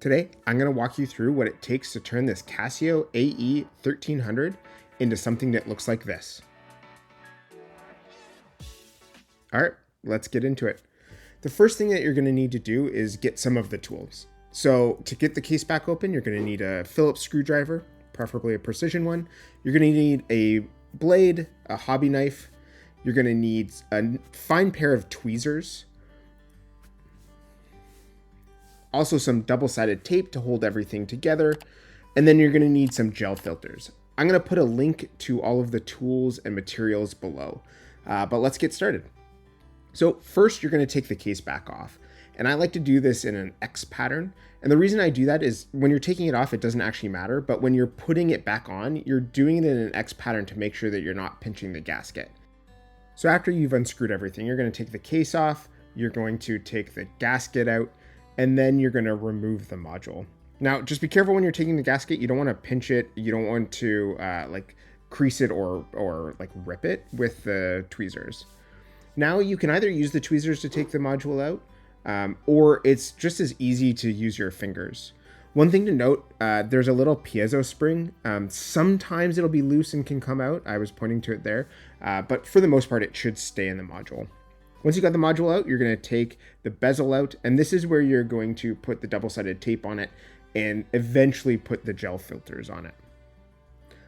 Today, I'm going to walk you through what it takes to turn this Casio AE1300 into something that looks like this. All right, let's get into it. The first thing that you're going to need to do is get some of the tools. So to get the case back open, you're going to need a Phillips screwdriver, preferably a precision one. You're going to need a blade, a hobby knife. You're going to need a fine pair of tweezers. Also some double-sided tape to hold everything together. And then you're going to need some gel filters. I'm going to put a link to all of the tools and materials below. But let's get started. So first, you're going to take the case back off. And I like to do this in an X pattern. And the reason I do that is when you're taking it off, it doesn't actually matter. But when you're putting it back on, you're doing it in an X pattern to make sure that you're not pinching the gasket. So after you've unscrewed everything, you're going to take the case off. You're going to take the gasket out. And then you're going to remove the module. Now, just be careful when you're taking the gasket. You don't want to pinch it. You don't want to like crease it or like rip it with the tweezers. Now you can either use the tweezers to take the module out, or it's just as easy to use your fingers. One thing to note, there's a little piezo spring. Sometimes it'll be loose and can come out. I was pointing to it there, but for the most part, it should stay in the module. Once you got the module out, you're going to take the bezel out, and this is where you're going to put the double-sided tape on it and eventually put the gel filters on it.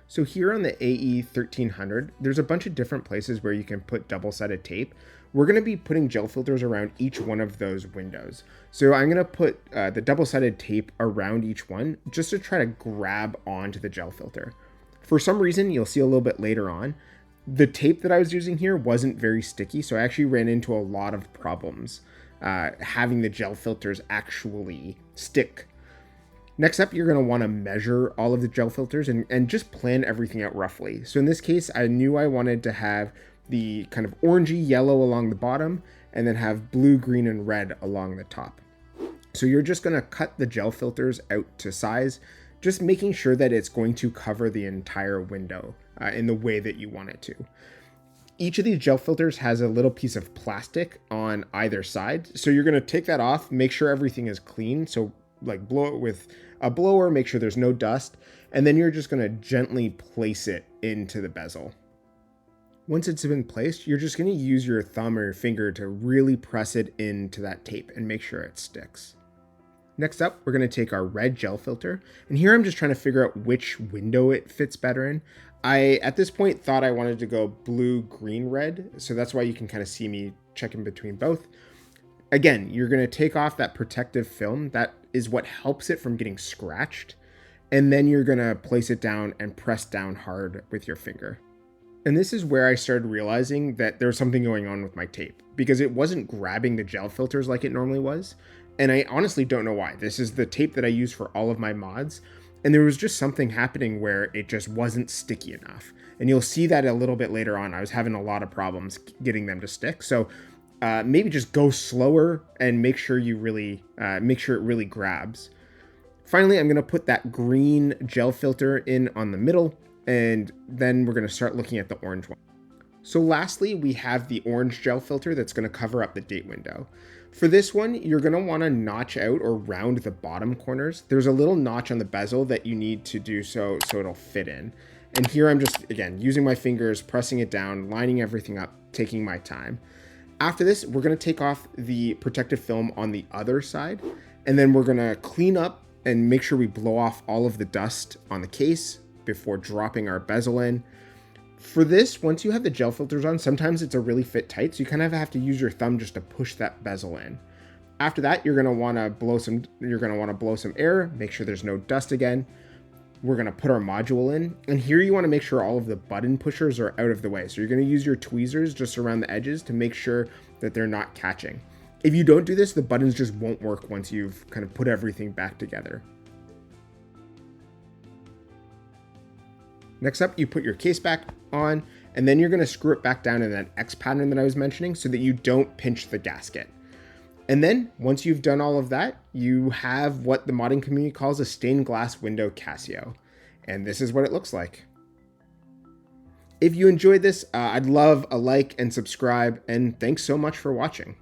So here on the AE1300, there's a bunch of different places where you can put double-sided tape. We're going to be putting gel filters around each one of those windows. So I'm going to put the double-sided tape around each one just to try to grab onto the gel filter. For some reason, you'll see a little bit later on, the tape that I was using here wasn't very sticky, so I actually ran into a lot of problems having the gel filters actually stick. Next up, you're going to want to measure all of the gel filters and just plan everything out roughly. So in this case, I knew I wanted to have the kind of orangey yellow along the bottom and then have blue, green, and red along the top. So you're just going to cut the gel filters out to size, just making sure that it's going to cover the entire window in the way that you want it to. Each of these gel filters has a little piece of plastic on either side. So you're going to take that off, make sure everything is clean. So like blow it with a blower, make sure there's no dust. And then you're just going to gently place it into the bezel. Once it's been placed, you're just going to use your thumb or your finger to really press it into that tape and make sure it sticks. Next up, we're going to take our red gel filter. And here I'm just trying to figure out which window it fits better in. I, at this point, thought I wanted to go blue, green, red. So that's why you can kind of see me checking between both. Again, you're going to take off that protective film. That is what helps it from getting scratched. And then you're going to place it down and press down hard with your finger. And this is where I started realizing that there was something going on with my tape because it wasn't grabbing the gel filters like it normally was. And I honestly don't know why. This is the tape that I use for all of my mods. And there was just something happening where it just wasn't sticky enough. And you'll see that a little bit later on. I was having a lot of problems getting them to stick. So maybe just go slower and make sure you really, make sure it really grabs. Finally, I'm going to put that green gel filter in on the middle. And then we're going to start looking at the orange one. So lastly, we have the orange gel filter that's going to cover up the date window. For this one, you're going to want to notch out or round the bottom corners. There's a little notch on the bezel that you need to do so it'll fit in. And here I'm just, again, using my fingers, pressing it down, lining everything up, taking my time. After this, we're going to take off the protective film on the other side. And then we're going to clean up and make sure we blow off all of the dust on the case before dropping our bezel in. For this, once you have the gel filters on, sometimes it's a really fit tight, so you kind of have to use your thumb just to push that bezel in. After that, you're going to want to blow some air, make sure there's no dust again. We're going to put our module in, and here you want to make sure all of the button pushers are out of the way. So you're going to use your tweezers just around the edges to make sure that they're not catching. If you don't do this, the buttons just won't work once you've kind of put everything back together. Next up, you put your case back on, and then you're going to screw it back down in that X pattern that I was mentioning so that you don't pinch the gasket. And then once you've done all of that, you have what the modding community calls a stained glass window Casio. And this is what it looks like. If you enjoyed this, I'd love a like and subscribe, and thanks so much for watching.